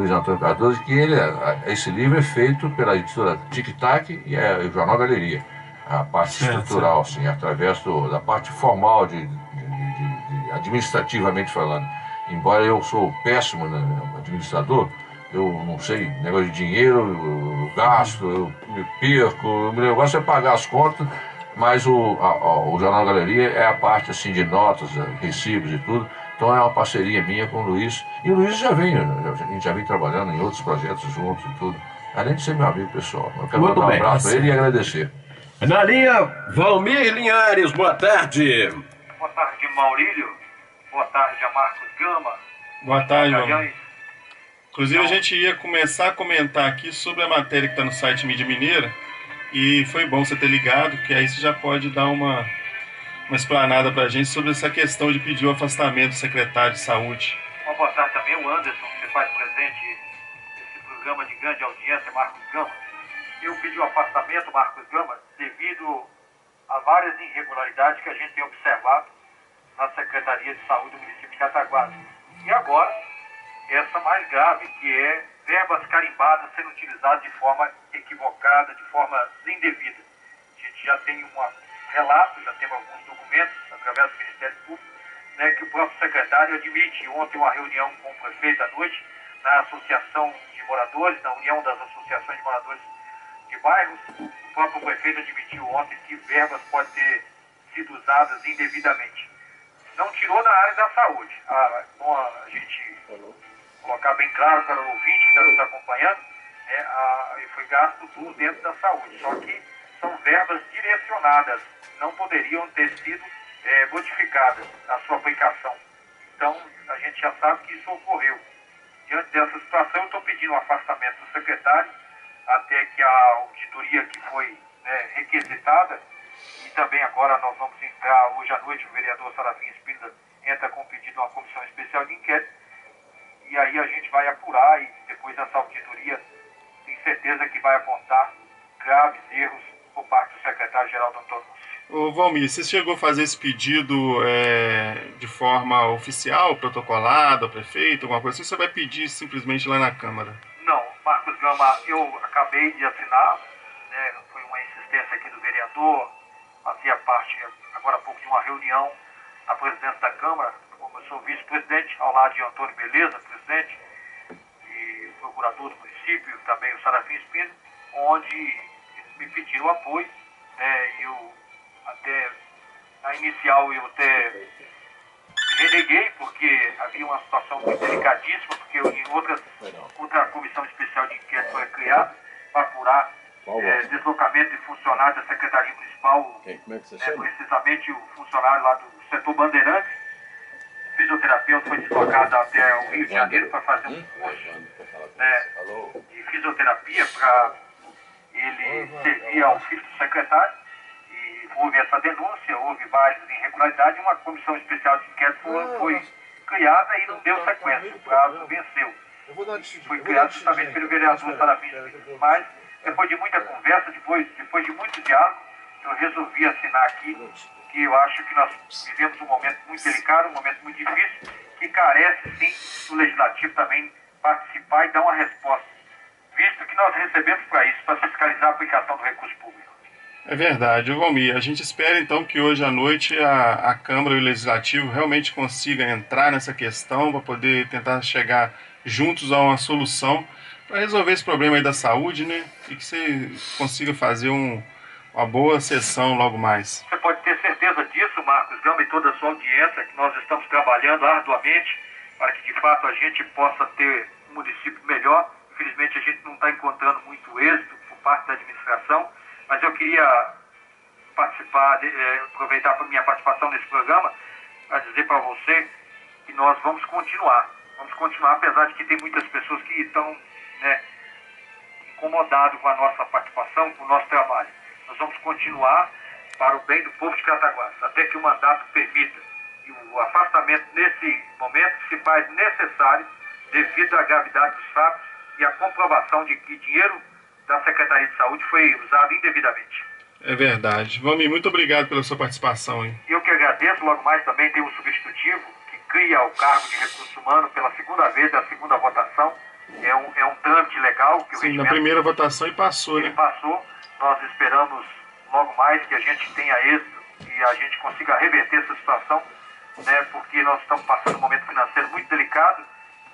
Antônio Cardoso, que esse livro é feito pela editora Tic Tac e o Jornal Galeria. A parte estrutural, assim, através da parte formal, administrativamente falando. Embora eu sou péssimo administrador, eu não sei, negócio de dinheiro, eu gasto, eu me perco, o meu negócio é pagar as contas, mas o Jornal Galeria é a parte assim, de notas, recibos e tudo. Então é uma parceria minha com o Luiz. E o Luiz a gente já vem trabalhando em outros projetos juntos e tudo. Além de ser meu amigo pessoal. Eu quero mandar um abraço para ele e agradecer. Na linha, Valmir Linhares, boa tarde. Boa tarde, Maurílio. Boa tarde a Marcos Gama. Boa tarde, Valmir. Inclusive a gente ia começar a comentar aqui sobre a matéria que está no site Mídia Mineira. E foi bom você ter ligado, que aí você já pode dar uma explanada para a gente sobre essa questão de pedir o afastamento do secretário de Saúde. Uma boa tarde também, o Anderson, que faz presente nesse programa de grande audiência, Marcos Gama. Eu pedi o afastamento, Marcos Gama, devido a várias irregularidades que a gente tem observado na Secretaria de Saúde do município de Cataguases. E agora, essa mais grave, que é verbas carimbadas sendo utilizadas de forma equivocada, de forma indevida. A gente já tem relato, já temos alguns documentos, através do Ministério Público, né, que o próprio secretário admite ontem uma reunião com o prefeito à noite, na Associação de Moradores, na União das Associações de Moradores de Bairros. O próprio prefeito admitiu ontem que verbas podem ter sido usadas indevidamente. Não tirou da área da saúde. Bom a gente colocar bem claro para o ouvinte que está nos acompanhando, foi gasto tudo dentro da saúde, só que são verbas direcionadas, não poderiam ter sido modificadas na sua aplicação. Então, a gente já sabe que isso ocorreu. Diante dessa situação, eu estou pedindo o afastamento do secretário, até que a auditoria que foi requisitada, e também agora nós vamos entrar, hoje à noite, o vereador Sarafim Espíndola entra com um pedido de uma comissão especial de inquérito, e aí a gente vai apurar, e depois dessa auditoria, tenho certeza que vai apontar graves erros por parte do secretário-geral, doutor Lúcio. Ô Valmir, você chegou a fazer esse pedido de forma oficial, protocolada, ao prefeito, alguma coisa assim? Você vai pedir simplesmente lá na Câmara? Não, Marcos Gama, eu acabei de assinar, né, foi uma insistência aqui do vereador, fazia parte agora há pouco de uma reunião na presidência da Câmara, como eu sou vice-presidente, ao lado de Antônio Beleza, presidente, e procurador do município, também o Sarafim Espino, onde eles me pediram apoio, eu até, na inicial eu até reneguei, porque havia uma situação muito delicadíssima, porque outra comissão especial de inquérito foi criada para apurar deslocamento de funcionários da Secretaria Municipal, precisamente o funcionário lá do setor Bandeirantes, fisioterapeuta, foi deslocado até o Rio de Janeiro para fazer um curso de fisioterapia para ele servir ao filho do secretário, e houve essa denúncia, houve várias irregularidades, uma comissão especial de inquérito foi criada e não deu sequência, o prazo venceu. Foi criado justamente pelo vereador Sarafim, mas depois de muita conversa, depois de muito diálogo, eu resolvi assinar aqui, que eu acho que nós vivemos um momento muito delicado, um momento muito difícil, que carece sim do Legislativo também participar e dar uma resposta, visto que nós recebemos para isso, para fiscalizar a aplicação do recurso público. É verdade, Valmir. A gente espera então que hoje à noite a Câmara e o Legislativo realmente consigam entrar nessa questão para poder tentar chegar juntos a uma solução para resolver esse problema aí da saúde, né? E que você consiga fazer uma boa sessão logo mais. Você pode ter certeza disso, Marcos Gama, e toda a sua audiência, que nós estamos trabalhando arduamente para que de fato a gente possa ter um município melhor. Infelizmente a gente não está encontrando muito êxito por parte da administração, mas eu queria aproveitar a minha participação nesse programa para dizer para você que nós vamos continuar, apesar de que tem muitas pessoas que estão incomodadas com a nossa participação, com o nosso trabalho. Nós vamos continuar para o bem do povo de Cataguases, até que o mandato permita. E o afastamento nesse momento se faz necessário devido à gravidade dos fatos e à comprovação de que dinheiro da Secretaria de Saúde foi usado indevidamente. É verdade. Valmir, muito obrigado pela sua participação, hein? Eu que agradeço. Logo mais também tem um substitutivo que cria o cargo de recurso humano pela segunda vez, da segunda votação. É um trâmite legal. Que sim, na primeira votação passou, né? Passou. Nós esperamos logo mais que a gente tenha êxito e a gente consiga reverter essa situação, né? Porque nós estamos passando um momento financeiro muito delicado.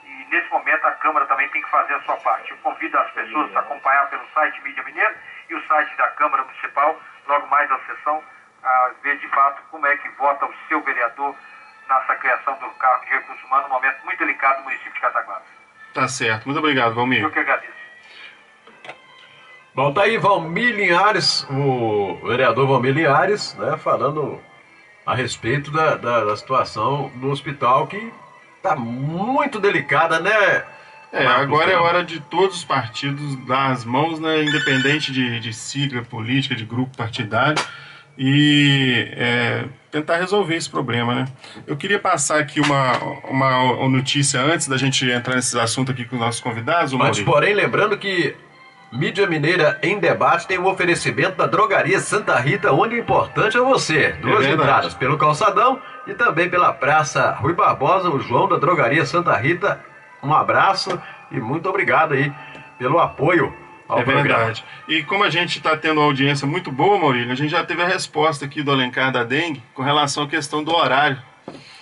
E nesse momento a Câmara também tem que fazer a sua parte. Eu convido as pessoas a acompanhar pelo site Mídia Mineira e o site da Câmara Municipal, logo mais a sessão, a ver de fato como é que vota o seu vereador nessa criação do cargo de recursos humanos, num momento muito delicado no município de Cataguases. Tá certo. Muito obrigado, Valmir. Eu que agradeço. Bom, tá aí Valmir Linhares, o vereador Valmir Linhares, né, falando a respeito da situação no hospital, que tá muito delicada, né? Agora é hora de todos os partidos dar as mãos, né, independente de sigla política, de grupo partidário, e tentar resolver esse problema, né? Eu queria passar aqui uma notícia antes da gente entrar nesses assuntos aqui com os nossos convidados. Mas, porém, lembrando que Mídia Mineira em Debate tem o oferecimento da Drogaria Santa Rita, onde o importante é você. Duas entradas pelo Calçadão e também pela Praça Rui Barbosa, o João da Drogaria Santa Rita. Um abraço e muito obrigado aí pelo apoio ao programa. Verdade. E como a gente está tendo uma audiência muito boa, Maurílio, a gente já teve a resposta aqui do Alencar da Dengue com relação à questão do horário,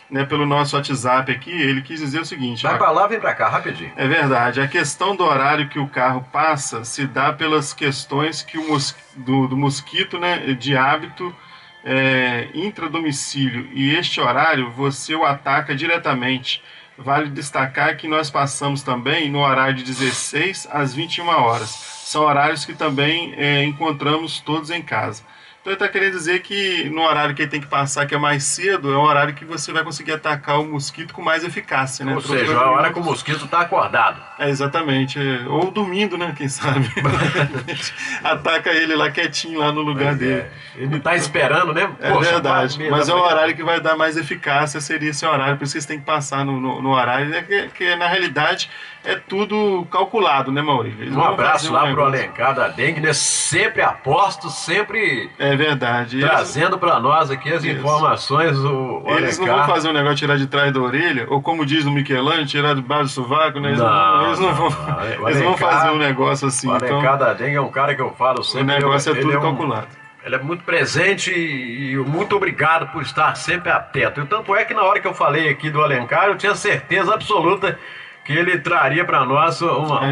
né, pelo nosso WhatsApp aqui. Ele quis dizer o seguinte: vai para lá, vem para cá, rapidinho. É verdade. A questão do horário que o carro passa se dá pelas questões que do mosquito, né, de hábito intradomicílio, e este horário você o ataca diretamente. Vale destacar que nós passamos também no horário de 16 às 21 horas. São horários que também encontramos todos em casa. Então ele está querendo dizer que no horário que ele tem que passar, que é mais cedo, é um horário que você vai conseguir atacar o mosquito com mais eficácia, né? Ou seja, a hora que o mosquito está acordado. Exatamente. Ou dormindo, né? Quem sabe? Ataca ele lá quietinho, lá no lugar dele. Ele está esperando, né? Poxa, verdade. Mas é o horário que vai dar mais eficácia, seria esse horário. Por isso que vocês têm que passar no horário. Que na realidade é tudo calculado, né, Maurílio? Um abraço lá pro Alencar da Dengue, né? Sempre aposto, sempre é verdade. Trazendo para nós aqui as informações. Eles não vão fazer um negócio tirar de trás da orelha, ou como diz o Michelangelo, tirar de baixo do sovaco, né? Eles não vão fazer um negócio assim. O Alencar da Dengue é um cara que eu falo sempre. O negócio é tudo calculado. Ele é muito presente e muito obrigado por estar sempre atento. E tanto é que na hora que eu falei aqui do Alencar, eu tinha certeza absoluta que ele traria para nós uma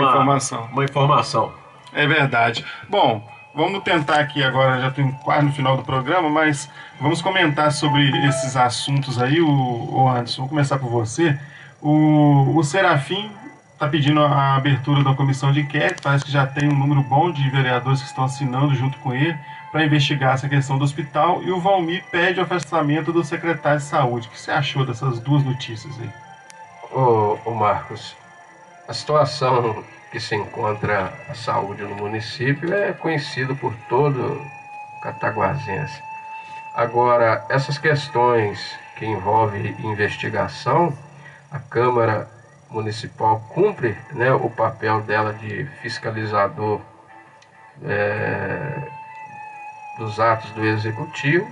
informação. É verdade. Bom, vamos tentar aqui agora, já estamos quase no final do programa, mas vamos comentar sobre esses assuntos aí, o Anderson. Vou começar por você. O Serafim está pedindo a abertura da comissão de inquérito, parece que já tem um número bom de vereadores que estão assinando junto com ele para investigar essa questão do hospital, e o Valmir pede o afastamento do secretário de saúde. O que você achou dessas duas notícias aí? Ô Marcos, a situação que se encontra a saúde no município é conhecida por todo cataguasense. Agora, essas questões que envolvem investigação, a Câmara Municipal cumpre, né, o papel dela de fiscalizador dos atos do Executivo,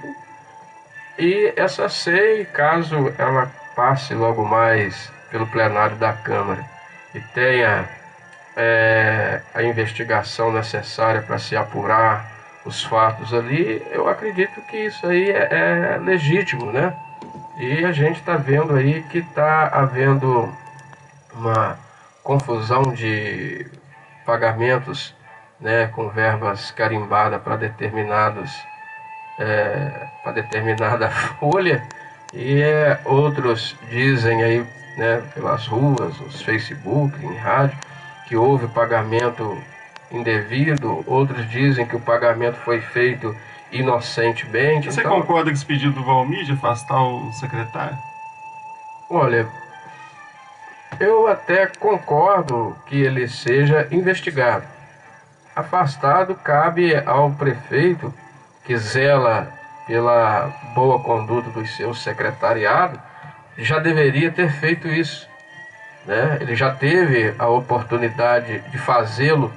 e essa SEI, caso ela passe logo mais pelo plenário da Câmara e tenha a investigação necessária para se apurar os fatos ali, eu acredito que isso aí é legítimo, né? E a gente está vendo aí que está havendo uma confusão de pagamentos, né, com verbas carimbadas para determinada folha, e outros dizem aí, né, pelas ruas, nos Facebook, em rádio, que houve pagamento indevido, outros dizem que o pagamento foi feito inocentemente. Você concorda com esse pedido do Valmir de afastar o secretário? Olha, eu até concordo que ele seja investigado. Afastado cabe ao prefeito, que zela pela boa conduta do seu secretariado, já deveria ter feito isso, né? Ele já teve a oportunidade de fazê-lo,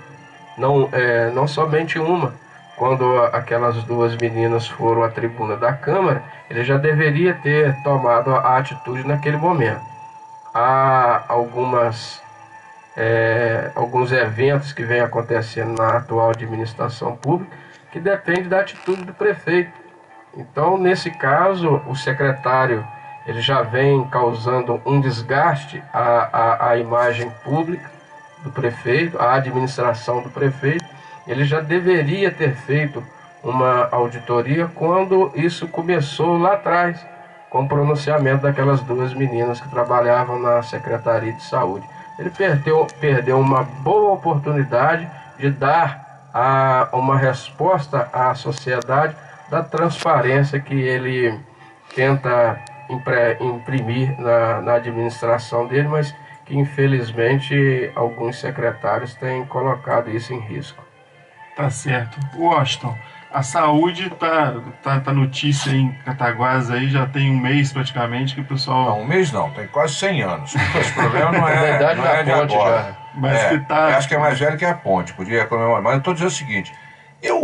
não somente uma. Quando aquelas duas meninas foram à tribuna da Câmara, ele já deveria ter tomado a atitude naquele momento. Há alguns eventos que vêm acontecendo na atual administração pública que dependem da atitude do prefeito. Então, nesse caso, o secretário ele já vem causando um desgaste à imagem pública do prefeito, à administração do prefeito. Ele já deveria ter feito uma auditoria quando isso começou lá atrás, com o pronunciamento daquelas duas meninas que trabalhavam na Secretaria de Saúde. Ele perdeu uma boa oportunidade de dar uma resposta à sociedade da transparência que ele tenta imprimir na administração dele, mas que infelizmente alguns secretários têm colocado isso em risco. Tá certo. Washington, a saúde tá notícia em Cataguases aí, já tem um mês praticamente que o pessoal... Não, um mês não, tem quase 100 anos. Esse problema não é, verdade, não é de agora. Já. Mas que tá... Acho que é mais velho que a ponte, podia comemorar. Mas eu estou dizendo o seguinte, eu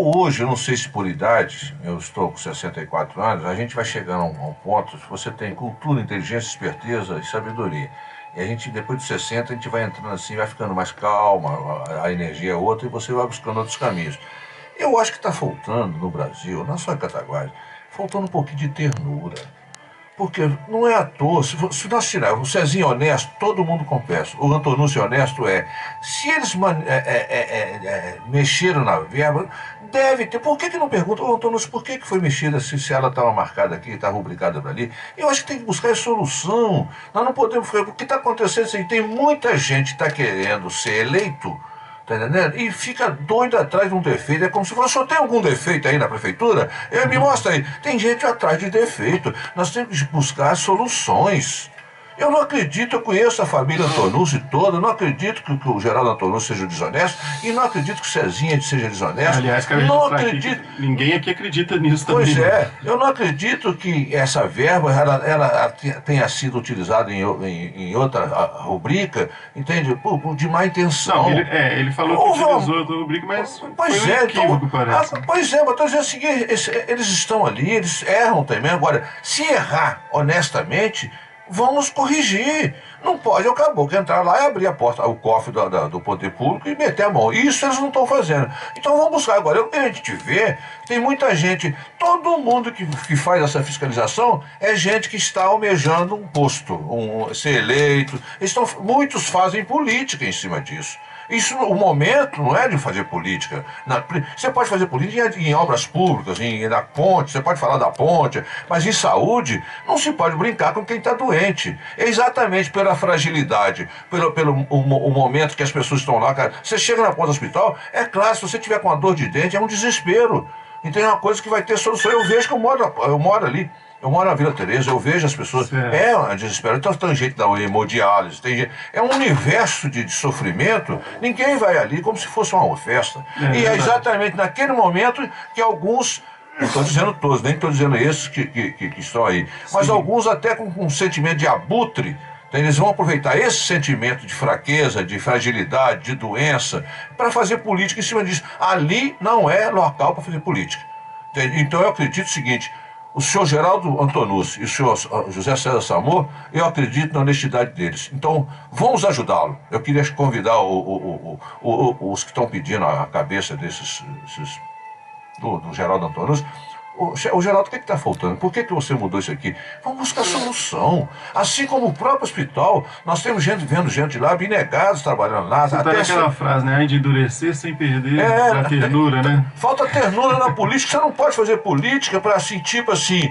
não sei se por idade, eu estou com 64 anos, a gente vai chegando a um ponto, se você tem cultura, inteligência, esperteza e sabedoria. E a gente, depois de 60, a gente vai entrando assim, vai ficando mais calma, a energia é outra e você vai buscando outros caminhos. Eu acho que está faltando no Brasil, não só em Cataguases, faltando um pouquinho de ternura. Porque não é à toa, se nós tirarmos o Cezinho honesto, todo mundo confessa, o Antonúcio honesto se eles mexeram na verba, deve ter, por que não perguntam, Antonúcio, por que foi mexida se ela estava marcada aqui, está rubricada ali? Eu acho que tem que buscar a solução, nós não podemos ficar, o que está acontecendo assim, tem muita gente que está querendo ser eleito, tá entendendo? E fica doido atrás de um defeito. É como se fosse, só tem algum defeito aí na prefeitura? Me mostra aí. Tem gente atrás de defeito. Nós temos que buscar soluções. Eu não acredito, eu conheço a família Antonucci toda, eu não acredito que o Geraldo Antonucci seja desonesto, e não acredito que o Cezinha seja desonesto. Aliás, não acredito. Ninguém aqui acredita nisso também. Pois é, eu não acredito que essa verba ela tenha sido utilizada em outra rubrica, entende? De má intenção. Não, ele falou que utilizou outra rubrica, mas pois foi um equívoco, parece. Pois é, mas estou dizendo o seguinte, eles estão ali, eles erram também. Agora, se errar honestamente, vamos corrigir. Não pode o caboclo entrar lá e abrir a porta, o cofre do poder público e meter a mão. Isso eles não estão fazendo. Então vamos buscar. Agora, o que a gente vê, tem muita gente, todo mundo que faz essa fiscalização é gente que está almejando um posto, ser eleito. Muitos fazem política em cima disso. Isso, o momento não é de fazer política. Você pode fazer política em obras públicas, na ponte, você pode falar da ponte, mas em saúde não se pode brincar com quem está doente. É exatamente pela fragilidade, o momento que as pessoas estão lá. Cara, você chega na porta do hospital, é claro, se você tiver com uma dor de dente, é um desespero. Então é uma coisa que vai ter solução. Eu vejo que eu moro ali. Eu moro na Vila Teresa, eu vejo as pessoas. É um desespero. Então tem gente da hemodiálise, é um universo de sofrimento. Ninguém vai ali como se fosse uma festa. E é exatamente naquele momento que alguns. Não estou dizendo todos, nem estou dizendo esses que estão aí. Mas alguns até com um sentimento de abutre. Então, eles vão aproveitar esse sentimento de fraqueza, de fragilidade, de doença, para fazer política em cima disso. Ali não é local para fazer política. Então eu acredito o seguinte. O senhor Geraldo Antonucci e o senhor José César Samor, eu acredito na honestidade deles. Então, vamos ajudá-lo. Eu queria convidar os que estão pedindo a cabeça do Geraldo Antonucci. O Geraldo, o que está faltando? Por que você mudou isso aqui? Vamos buscar solução. Assim como o próprio hospital, nós temos vendo gente lá, abnegados trabalhando lá. Você até aquela frase, né? De endurecer sem perder a ternura, né? Falta ternura na política. Você não pode fazer política para assim, tipo assim,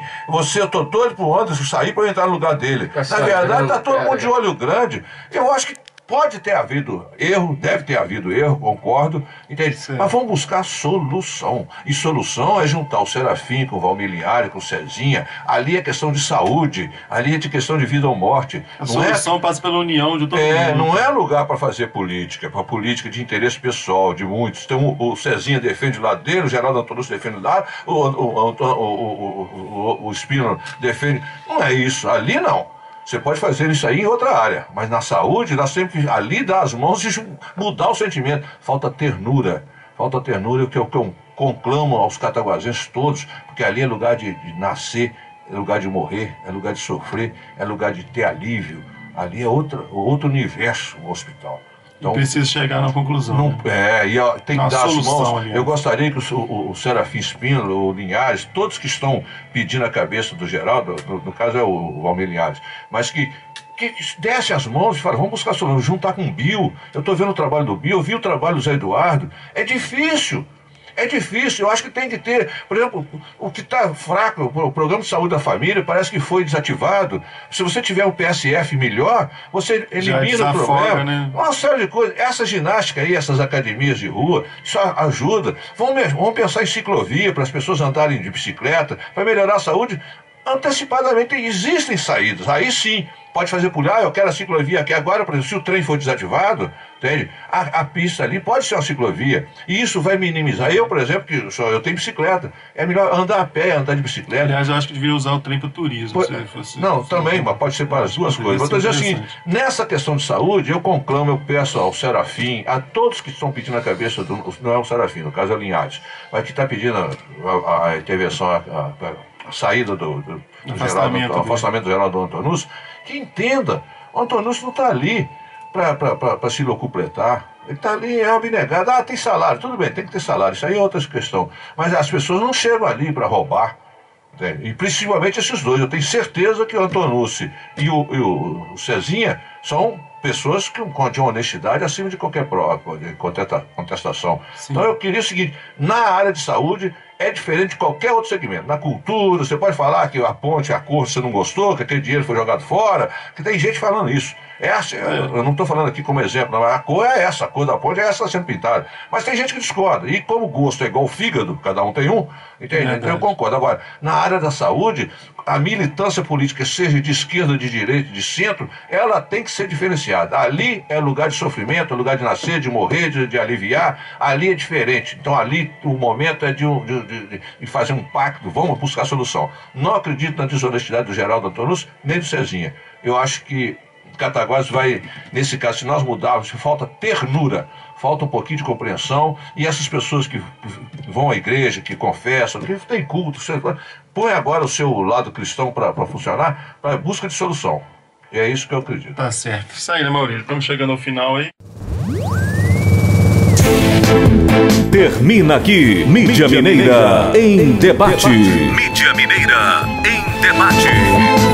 eu tô doido pro Anderson sair para entrar no lugar dele. Na verdade, tá todo mundo de olho grande. Eu acho que pode ter havido erro, deve ter havido erro, concordo, entende? Sim. Mas vamos buscar solução. E solução é juntar o Serafim com o Valmir Linhares, com o Cezinha. Ali é questão de saúde, ali é de questão de vida ou morte. A solução passa pela união de todo mundo. Não é lugar para fazer política, para política de interesse pessoal, de muitos. Então o Cezinha defende o lado dele, o Geraldo Antonucci defende o lado, o Espino defende. Não é isso, ali não. Você pode fazer isso aí em outra área, mas na saúde, nós temos que ali dar as mãos e mudar o sentimento. Falta ternura que eu conclamo aos cataguasenses todos, porque ali é lugar de nascer, é lugar de morrer, é lugar de sofrer, é lugar de ter alívio. Ali é outro universo, o hospital. Então, precisa chegar na conclusão. Tem que dar as mãos. Ali. Eu gostaria que o Serafim Espino, o Linhares, todos que estão pedindo a cabeça do Geraldo, no caso é o Valmir Linhares, mas que desce as mãos e fala, vamos buscar solução, juntar com o Bill. Eu estou vendo o trabalho do Bill, eu vi o trabalho do Zé Eduardo. É difícil. Eu acho que tem que ter, por exemplo, o que está fraco, o programa de saúde da família parece que foi desativado. Se você tiver um PSF melhor, você elimina o problema. Né? Uma série de coisas. Essa ginástica aí, essas academias de rua, isso ajuda. Vamos pensar em ciclovia para as pessoas andarem de bicicleta, para melhorar a saúde. Antecipadamente existem saídas, aí sim pode fazer eu quero a ciclovia aqui agora, por exemplo, se o trem for desativado, entende? A pista ali pode ser uma ciclovia, e isso vai minimizar. Eu, por exemplo, eu tenho bicicleta, é melhor andar a pé, andar de bicicleta. Aliás, eu acho que devia usar o trem para o turismo. Também, mas pode ser para as duas coisas. Eu estou dizendo assim, nessa questão de saúde, eu conclamo, eu peço ao Serafim, a todos que estão pedindo a cabeça não é o Serafim, no caso é o Linhares, mas que está pedindo a intervenção, a saída do afastamento do Geraldo Antonucci, que entenda, o Antonucci não está ali para se locupletar. Ele está ali, é abnegado. Tem salário, tudo bem, tem que ter salário, isso aí é outra questão. Mas as pessoas não chegam ali para roubar. Entende? E principalmente esses dois. Eu tenho certeza que o Antonucci e o Cezinha são pessoas que de honestidade acima de qualquer prova, de contestação. Sim. Então eu queria o seguinte, na área de saúde é diferente de qualquer outro segmento. Na cultura, você pode falar que a ponte, a cor, você não gostou, que aquele dinheiro foi jogado fora, que tem gente falando isso. Eu não estou falando aqui como exemplo, não, a cor é essa, a cor da ponte é essa sendo pintada. Mas tem gente que discorda. E como o gosto é igual o fígado, cada um tem um, entende? Então eu concordo. Agora, na área da saúde, a militância política, seja de esquerda, de direita, de centro, ela tem que ser diferenciada. Ali é lugar de sofrimento, é lugar de nascer, de morrer, de aliviar. Ali é diferente. Então ali o momento é de fazer um pacto, vamos buscar solução. Não acredito na desonestidade do Geraldo Antonus, nem do Cezinha. Eu acho que Cataguases vai, nesse caso, se nós mudarmos, se falta ternura, falta um pouquinho de compreensão, e essas pessoas que vão à igreja, que confessam, que tem culto, põe agora o seu lado cristão para funcionar, para busca de solução. E é isso que eu acredito. Tá certo. Isso aí, né, Maurílio? Estamos chegando ao final aí. Termina aqui Mídia Mineira em Debate. Mídia Mineira em Debate.